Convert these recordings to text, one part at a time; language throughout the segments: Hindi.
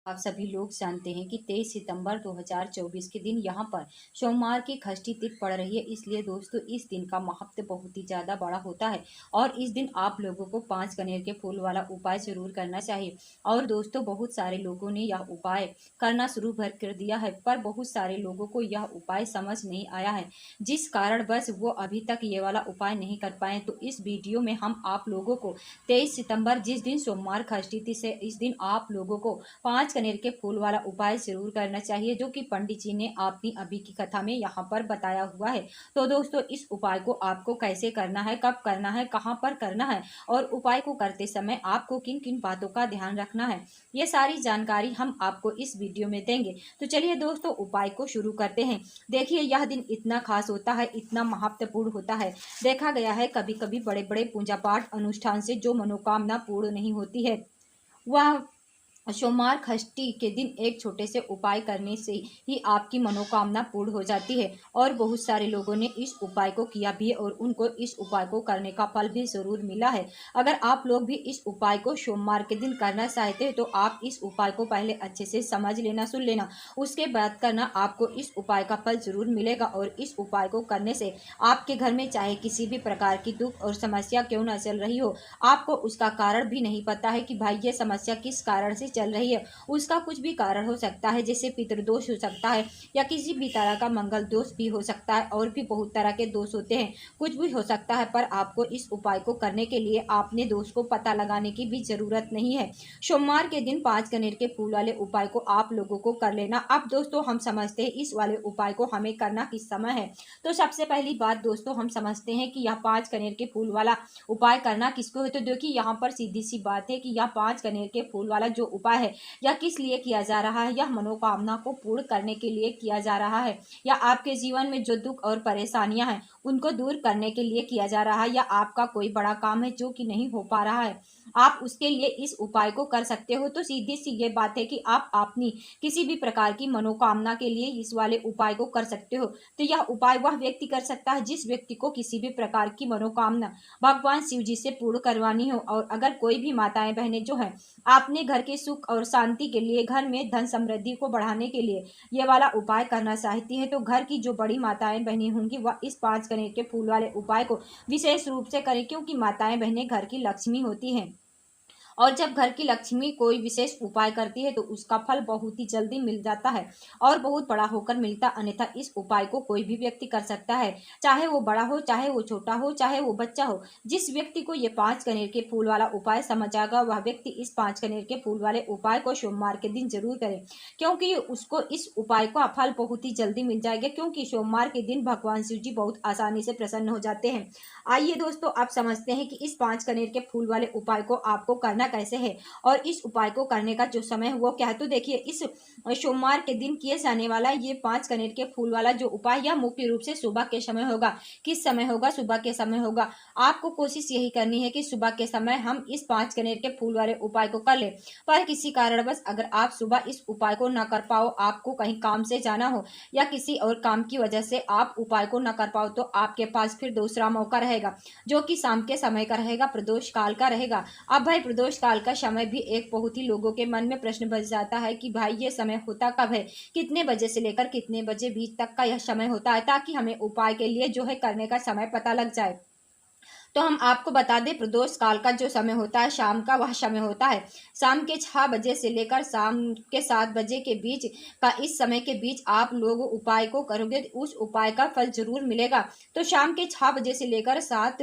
आप सभी लोग जानते हैं कि 23 सितंबर 2024 के दिन यहाँ पर सोमवार की षष्ठी तिथि पड़ रही है। इसलिए दोस्तों इस दिन का महत्व बहुत ही ज़्यादा बड़ा होता है और इस दिन आप लोगों को 5 कनेर के फूल वाला उपाय जरूर करना चाहिए। और दोस्तों बहुत सारे लोगों ने यह उपाय करना शुरू कर दिया है, पर बहुत सारे लोगों को यह उपाय समझ नहीं आया है, जिस कारण बस वो अभी तक ये वाला उपाय नहीं कर पाए। तो इस वीडियो में हम आप लोगों को 23 सितंबर जिस दिन सोमवार षष्ठी तिथि से इस दिन आप लोगों को 5 कनेर के फूल वाला उपाय जरूर करना चाहिए, जो कि पंडित जी ने अपनी अभी की कथा में यहाँ पर बताया हुआ है। तो दोस्तों इस उपाय को आपको कैसे करना है, कब करना है, कहाँ पर करना है और उपाय को करते समय आपको किन किन बातों का ध्यान रखना है, ये सारी जानकारी हम आपको इस वीडियो में देंगे। तो चलिए दोस्तों उपाय को शुरू करते हैं। देखिए यह दिन इतना खास होता है, इतना महत्वपूर्ण होता है। देखा गया है कभी कभी बड़े बड़े पूजा पाठ अनुष्ठान से जो मनोकामना पूर्ण नहीं होती है, वह सोमवार षष्ठी के दिन एक छोटे से उपाय करने से ही आपकी मनोकामना पूर्ण हो जाती है। और बहुत सारे लोगों ने इस उपाय को किया भी है और उनको इस उपाय को करने का फल भी जरूर मिला है। अगर आप लोग भी इस उपाय को सोमवार के दिन करना चाहते हैं तो आप इस उपाय को पहले अच्छे से समझ लेना, सुन लेना, उसके बाद करना, आपको इस उपाय का फल जरूर मिलेगा। और इस उपाय को करने से आपके घर में चाहे किसी भी प्रकार की दुख और समस्या क्यों न चल रही हो, आपको उसका कारण भी नहीं पता है कि भाई ये समस्या किस कारण से चल रही है, उसका कुछ भी कारण हो सकता है, जैसे पितृदोष हो सकता है या किसी भी तरह का मंगल दोष भी हो सकता है, और भी बहुत तरह के दोष होते हैं, कुछ भी हो सकता है। पर आपको इस उपाय को करने के लिए आपने दोष को पता लगाने की भी जरूरत नहीं है। सोमवार के दिन 5 कनेर के फूल वाले उपाय को आप लोगों को कर लेना। अब दोस्तों हम समझते हैं इस वाले उपाय को हमें करना किस समय है। तो सबसे पहली बात दोस्तों हम समझते हैं कि यह 5 कनेर के फूल वाला उपाय करना किसको है। तो देखिए यहाँ पर सीधी सी बात है कि यह 5 कनेर के फूल वाला जो उपाय है यह किस लिए किया जा रहा है, यह मनोकामना को पूर्ण करने के लिए किया जा रहा है, या आपके जीवन में जो दुख और परेशानियां हैं उनको दूर करने के लिए किया जा रहा है, या आपका कोई बड़ा काम है जो कि नहीं हो पा रहा है, आप उसके लिए इस उपाय को कर सकते हो। तो सीधी सी ये बात है कि आप अपनी किसी भी प्रकार की मनोकामना के लिए इस वाले उपाय को कर सकते हो। तो यह उपाय वह व्यक्ति कर सकता है जिस व्यक्ति को किसी भी प्रकार की मनोकामना भगवान शिव जी से पूर्ण करवानी हो। और अगर कोई भी माताएं बहनें जो है आपने घर के सुख और शांति के लिए, घर में धन समृद्धि को बढ़ाने के लिए ये वाला उपाय करना चाहती है, तो घर की जो बड़ी माताएं बहनें होंगी वह इस 5 कनेर के फूल वाले उपाय को विशेष रूप से करें, क्योंकि माताएं बहनें घर की लक्ष्मी होती हैं। और जब घर की लक्ष्मी कोई विशेष उपाय करती है तो उसका फल बहुत ही जल्दी मिल जाता है और बहुत बड़ा होकर मिलता। अन्यथा इस उपाय को कोई भी व्यक्ति कर सकता है, चाहे वो बड़ा हो, चाहे वो छोटा हो, चाहे वो बच्चा हो। जिस व्यक्ति को ये 5 कनेर के फूल वाला उपाय समझ आएगा वह व्यक्ति इस 5 कनेर के फूल वाले उपाय को सोमवार के दिन जरूर करे, क्योंकि उसको इस उपाय का फल बहुत ही जल्दी मिल जाएगा, क्योंकि सोमवार के दिन भगवान शिव जी बहुत आसानी से प्रसन्न हो जाते हैं। आइए दोस्तों आप समझते हैं कि इस 5 कनेर के फूल वाले उपाय को आपको करना कैसे है और इस उपाय को करने का जो समय है वो क्या है। तो देखिए इस सोमवार के दिन किए जाने वाला ये 5 कनेर के फूल वाला जो उपाय यह मुख्य रूप से सुबह के समय होगा। किस समय होगा? सुबह के समय होगा। आपको कोशिश यही करनी है कि सुबह के समय हम इस 5 कनेर के फूल वाले उपाय को कर ले। पर किसी कारणवश अगर आप सुबह इस उपाय को न कर पाओ, आपको कहीं काम से जाना हो या किसी और काम की वजह से आप उपाय को न कर पाओ, तो आपके पास फिर दूसरा मौका रहेगा, जो कि शाम के समय का रहेगा, प्रदोष काल का रहेगा। अब भाई प्रदोष काल का समय भी एक बहुत ही लोगों के मन में प्रश्न बच जाता है कि भाई ये समय होता कब है, कितने बजे से लेकर कितने बजे बीच तक का यह समय होता है, ताकि हमें उपाय के लिए जो है करने का समय पता लग जाए। तो हम आपको बता दें प्रदोष काल का जो समय होता है शाम का, वह समय होता है शाम के 6 बजे से लेकर शाम के 7 बजे के बीच का। इस समय के बीच आप लोग उपाय को करोगे तो उस उपाय का फल जरूर मिलेगा। तो शाम के 6 बजे से लेकर 7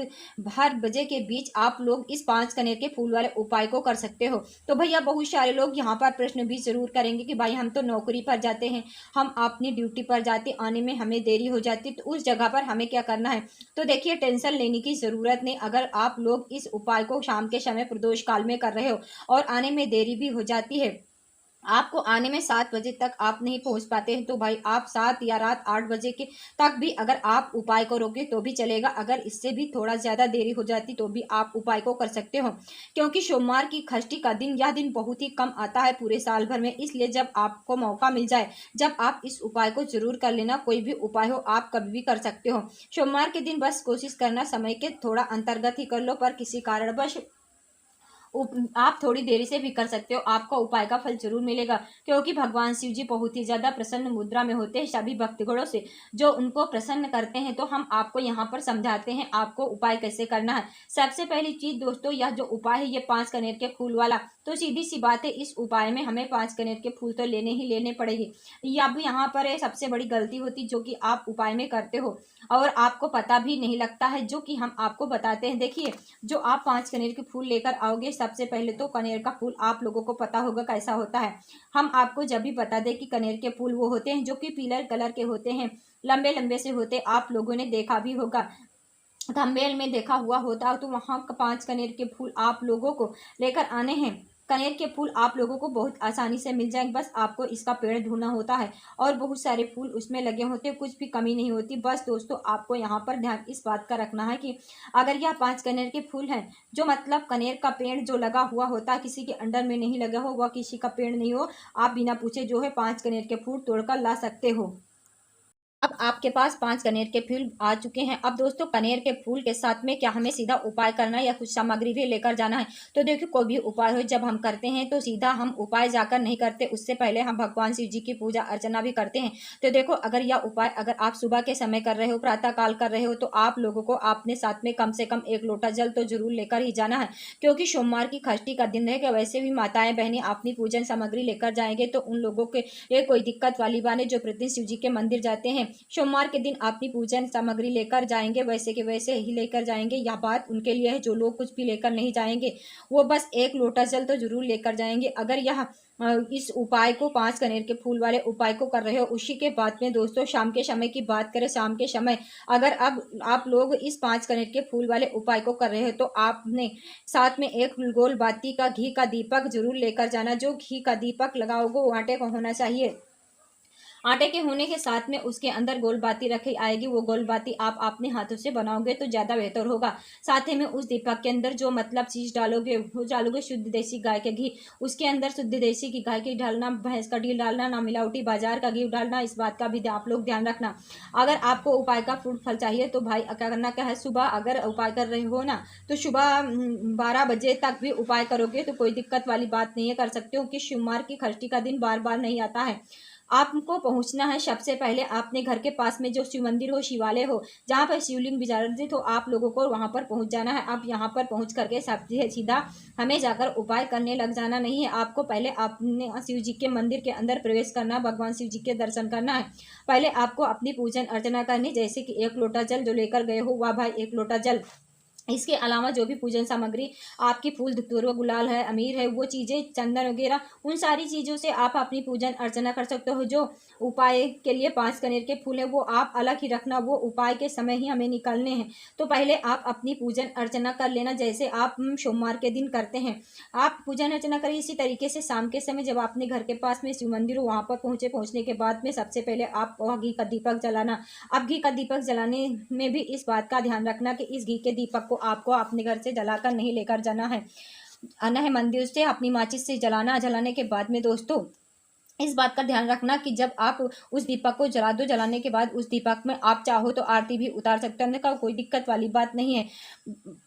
हर बजे के बीच आप लोग इस 5 कनेर के फूल वाले उपाय को कर सकते हो। तो भैया बहुत सारे लोग यहाँ पर प्रश्न भी जरूर करेंगे कि भाई हम तो नौकरी पर जाते हैं, हम अपनी ड्यूटी पर जाते, आने में हमें देरी हो जाती, तो उस जगह पर हमें क्या करना है। तो देखिए टेंशन लेने की जरूरत नहीं। अगर आप लोग इस उपाय को शाम के समय प्रदोष काल में कर रहे हो और आने में देरी भी हो जाती है, आपको आने में 7 बजे तक आप नहीं पहुंच पाते हैं, तो भाई आप 7 या रात 8 बजे के तक भी अगर आप उपाय करोगे तो भी चलेगा। अगर इससे भी थोड़ा ज्यादा देरी हो जाती तो भी आप उपाय को कर सकते हो, क्योंकि सोमवार की षष्ठी का दिन यह दिन बहुत ही कम आता है पूरे साल भर में। इसलिए जब आपको मौका मिल जाए, जब आप इस उपाय को जरूर कर लेना। कोई भी उपाय हो आप कभी भी कर सकते हो। सोमवार के दिन बस कोशिश करना समय के थोड़ा अंतर्गत ही कर लो, पर किसी कारणवश आप थोड़ी देरी से भी कर सकते हो, आपको उपाय का फल जरूर मिलेगा, क्योंकि भगवान शिव जी बहुत ही ज्यादा प्रसन्न मुद्रा में होते हैं सभी भक्तगणों से जो उनको प्रसन्न करते हैं। तो हम आपको यहाँ पर समझाते हैं आपको उपाय कैसे करना है। सबसे पहली चीज दोस्तों, यह जो उपाय है ये 5 कनेर के फूल वाला, तो सीधी सी बात है इस उपाय में हमें 5 कनेर के फूल तो लेने ही लेने पड़ेंगे। अब यहाँ पर सबसे बड़ी गलती होती जो कि आप उपाय में करते हो और आपको पता भी नहीं लगता है, जो कि हम आपको बताते हैं। देखिए, जो आप 5 कनेर के फूल लेकर आओगे, सबसे पहले तो कनेर का फूल आप लोगों को पता होगा कैसा होता है। हम आपको जब भी बता दें कि कनेर के फूल वो होते हैं जो कि पीले कलर के होते हैं, लंबे लंबे से होते, आप लोगों ने देखा भी होगा, थंबनेल में देखा हुआ होता। तो वहाँ 5 कनेर के फूल आप लोगों को लेकर आने हैं। कनेर के फूल आप लोगों को बहुत आसानी से मिल जाएंगे, बस आपको इसका पेड़ ढूंढना होता है और बहुत सारे फूल उसमें लगे होते हैं, कुछ भी कमी नहीं होती। बस दोस्तों आपको यहाँ पर ध्यान इस बात का रखना है कि अगर यह 5 कनेर के फूल हैं, जो मतलब कनेर का पेड़ जो लगा हुआ होता है, किसी के अंडर में नहीं लगा हो, वह किसी का पेड़ नहीं हो, आप बिना पूछे जो है 5 कनेर के फूल तोड़कर ला सकते हो। अब आपके पास 5 कनेर के फूल आ चुके हैं। अब दोस्तों कनेर के फूल के साथ में क्या हमें सीधा उपाय करना है या कुछ सामग्री भी लेकर जाना है? तो देखिए, कोई भी उपाय हो जब हम करते हैं तो सीधा हम उपाय जाकर नहीं करते, उससे पहले हम भगवान शिव जी की पूजा अर्चना भी करते हैं। तो देखो, अगर यह उपाय अगर आप सुबह के समय कर रहे हो, प्रातः काल कर रहे हो, तो आप लोगों को अपने साथ में कम से कम 1 लोटा जल तो जरूर लेकर ही जाना है, क्योंकि सोमवार की षष्ठी का दिन रहेगा। वैसे भी माताएं बहनें अपनी पूजन सामग्री लेकर जाएंगे, तो उन लोगों के लिए कोई दिक्कत वाली बात नहीं जो प्रतिदिन शिव जी के मंदिर जाते हैं, सोमवार के दिन अपनी पूजन सामग्री लेकर जाएंगे, वैसे के वैसे ही लेकर जाएंगे। यह बात उनके लिए है जो लोग कुछ भी लेकर नहीं जाएंगे, वो बस 1 लोटा जल तो जरूर लेकर जाएंगे। अगर यह इस उपाय को 5 कनेर के फूल वाले उपाय को कर रहे हो, उसी के बाद में दोस्तों शाम के समय की बात करें, शाम के समय अगर अब आप लोग इस 5 कनेर के फूल वाले उपाय को कर रहे हो, तो आपने साथ में 1 गोल बाती का घी का दीपक जरूर लेकर जाना। जो घी का दीपक लगाओगे वो आटे का होना चाहिए। आटे के होने के साथ में उसके अंदर गोलबाती रखी आएगी, वो गोलबाती आप अपने हाथों से बनाओगे तो ज़्यादा बेहतर होगा। साथ ही में उस दीपक के अंदर जो मतलब चीज़ डालोगे वो डालोगे शुद्ध देसी गाय के घी, उसके अंदर शुद्ध देसी की गाय की डालना, भैंस का घी डालना, ना मिलावटी बाजार का घी डालना। इस बात का भी आप लोग ध्यान रखना। अगर आपको उपाय का फ्रूट फल चाहिए तो भाई क्या करना क्या है, सुबह अगर उपाय कर रहे हो ना, तो सुबह 12 बजे तक भी उपाय करोगे तो कोई दिक्कत वाली बात नहीं है, कर सकते हो, कि सोमवार की षष्ठी का दिन बार बार नहीं आता है। आपको पहुंचना है सबसे पहले अपने घर के पास में जो शिव मंदिर हो, शिवालय हो, जहाँ पर शिवलिंग विराजित हो, आप लोगों को वहां पर पहुंच जाना है। आप यहाँ पर पहुंच करके सीधा हमें जाकर उपाय करने लग जाना नहीं है, आपको पहले अपने शिव जी के मंदिर के अंदर प्रवेश करना, भगवान शिव जी के दर्शन करना है। पहले आपको अपनी पूजन अर्चना करनी, जैसे कि 1 लोटा जल जो लेकर गए हो वह भाई 1 लोटा जल, इसके अलावा जो भी पूजन सामग्री आपकी फूल धतूर गुलाल है, अमीर है, वो चीज़ें चंदन वगैरह, उन सारी चीज़ों से आप अपनी पूजन अर्चना कर सकते हो। जो उपाय के लिए 5 कनेर के फूल है वो आप अलग ही रखना, वो उपाय के समय ही हमें निकालने हैं। तो पहले आप अपनी पूजन अर्चना कर लेना, जैसे आप सोमवार के दिन करते हैं। आप पूजन अर्चना करिए इसी तरीके से। शाम के समय जब अपने घर के पास में शिव मंदिर हो, वहाँ पर पहुँचने के बाद में सबसे पहले आप घी का दीपक जलाना। अब घी का दीपक जलाने में भी इस बात का ध्यान रखना कि इस घी के दीपक को आपको अपने घर से जलाकर नहीं लेकर जाना है, आना है मंदिर से अपनी माचिस से जलाना। जलाने के बाद में दोस्तों इस बात का ध्यान रखना कि जब आप उस दीपक को जला दो, जलाने के बाद उस दीपक में आप चाहो तो आरती भी उतार सकते हो, का कोई दिक्कत वाली बात नहीं है।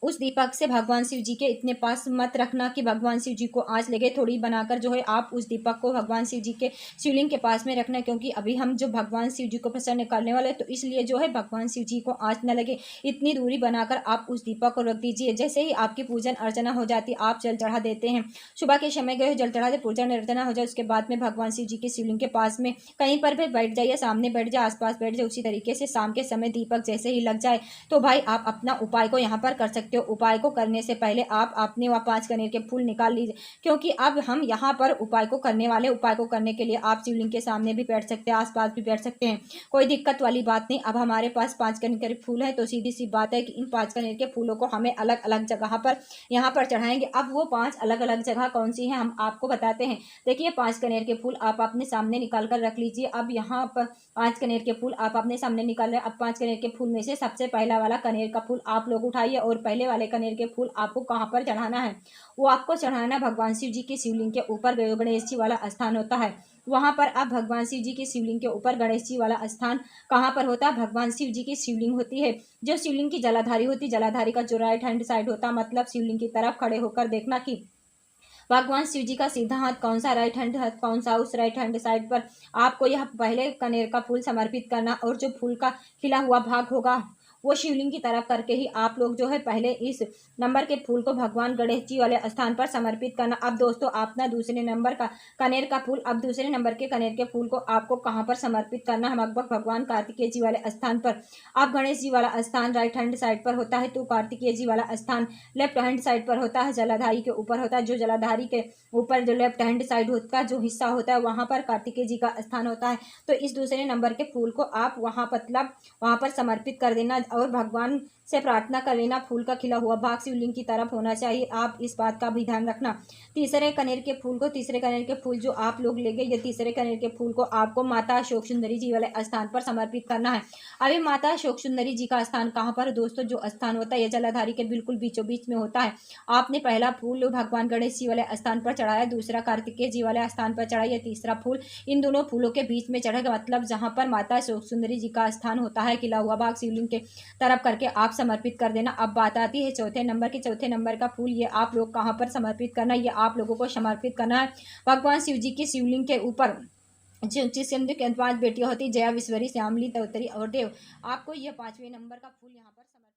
उस दीपक से भगवान शिव जी के इतने पास मत रखना कि भगवान शिव जी को आंच लगे, थोड़ी बनाकर जो है आप उस दीपक को भगवान शिव जी के शिवलिंग के पास में रखना, क्योंकि अभी हम जो भगवान शिव जी को प्रसन्न करने वाले, तो इसलिए जो है भगवान शिव जी को आंच न लगे, इतनी दूरी बनाकर आप उस दीपक को रख दीजिए। जैसे ही आपकी पूजन अर्चना हो जाती, आप जल चढ़ा देते हैं, सुबह के समय गए जल चढ़ा दे, पूजन अर्चना हो जाए, उसके बाद में भगवान शिव जी के शिवलिंग के पास में कहीं पर भी बैठ जाइए, सामने बैठ जाए, आसपास बैठ जाए। उसी तरीके से शाम के समय दीपक जैसे ही लग जाए तो भाई आप अपना उपाय को यहाँ पर कर सकते हो। उपाय को करने से पहले आप अपने वह 5 कनेर के फूल निकाल लीजिए, क्योंकि अब हम यहाँ पर उपाय को करने वाले। उपाय को करने के लिए आप शिवलिंग के सामने भी बैठ सकते हैं, आसपास भी बैठ सकते हैं, कोई दिक्कत वाली बात नहीं। अब हमारे पास 5 कनेर के फूल है, तो सीधी सी बात है कि इन 5 कनेर के फूलों को हमें अलग अलग जगह पर यहाँ पर चढ़ाएंगे। अब वो 5 अलग अलग जगह कौन सी है हम आपको बताते हैं। देखिए, 5 कनेर के फूल आप अपने सामने निकाल कर रख लीजिए। अब यहाँ पर 5 कनेर के फूल आप अपने सामने निकाल रहे हैं। अब 5 कनेर के फूल में से सबसे पहला वाला कनेर का फूल आप लोग उठाइए और पहले वाले कनेर के फूल आपको कहाँ पर चढ़ाना है, वो आपको चढ़ाना भगवान शिव जी की शिवलिंग के ऊपर। गणेश जी वाला स्थान होता है वहां पर आप भगवान शिव जी की शिवलिंग के ऊपर, गणेश जी वाला स्थान कहाँ पर होता है, भगवान शिव जी की शिवलिंग होती है, जो शिवलिंग की जलाधारी होती है, जलाधारी का जो राइट हैंड साइड होता है, मतलब शिवलिंग की तरफ खड़े होकर देखना कि भगवान शिव जी का सीधा हाथ कौन सा, राइट हैंड हाथ कौन सा, उस राइट हैंड साइड पर आपको यह पहले कनेर का फूल समर्पित करना और जो फूल का खिला हुआ भाग होगा वो शिवलिंग की तरफ करके ही आप लोग जो है पहले इस नंबर के फूल को भगवान गणेश जी वाले स्थान पर समर्पित करना। अब दोस्तों अपना दूसरे नंबर का कनेर का फूल, अब दूसरे नंबर के कनेर के फूल को आपको कहाँ पर समर्पित करना है, लगभग भगवान कार्तिकेय जी वाले स्थान पर। अब गणेश जी वाला स्थान राइट हैंड साइड पर होता है, तो कार्तिकेय जी वाला स्थान लेफ्ट हैंड साइड पर होता है, जलाधारी के ऊपर होता है। जो जलाधारी के ऊपर जो लेफ्ट हैंड साइड का जो हिस्सा होता है वहां पर कार्तिकेय जी का स्थान होता है। तो इस दूसरे नंबर के फूल को आप वहां मतलब वहां पर समर्पित कर देना और भगवान से प्रार्थना कर लेना, फूल का खिला हुआ भाग शिवलिंग की तरफ होना चाहिए। आप इस बात का भी ध्यान रखना। तीसरे कनेर के फूल को, तीसरे कनेर के फूल जो आप लोग लेंगे, ये तीसरे कनेर के फूल को आपको माता अशोक सुंदरी जी वाले स्थान पर समर्पित करना है। अभी माता अशोक सुंदरी जी का स्थान कहाँ पर दोस्तों, जो स्थान होता है ये जलाधारी के बिल्कुल बीचों बीच में होता है। आपने पहला फूल भगवान गणेश जी वाले स्थान पर चढ़ाया, दूसरा कार्तिकेय जी वाले स्थान पर चढ़ाया, तीसरा फूल इन दोनों फूलों के बीच में चढ़ेगा, मतलब जहाँ पर माता अशोक सुंदरी जी का स्थान होता है, खिला हुआ भाग शिवलिंग के तरफ करके आप समर्पित कर देना। अब बात आती है चौथे नंबर की, चौथे नंबर का फूल ये आप लोग कहाँ पर समर्पित करना है, ये आप लोगों को समर्पित करना है भगवान शिव जी की शिवलिंग के ऊपर, जिसके के 5 बेटियां होती, जया, विश्वरी, श्यामली, तवतरी और देव। आपको यह 5वें नंबर का फूल यहाँ पर समर्पित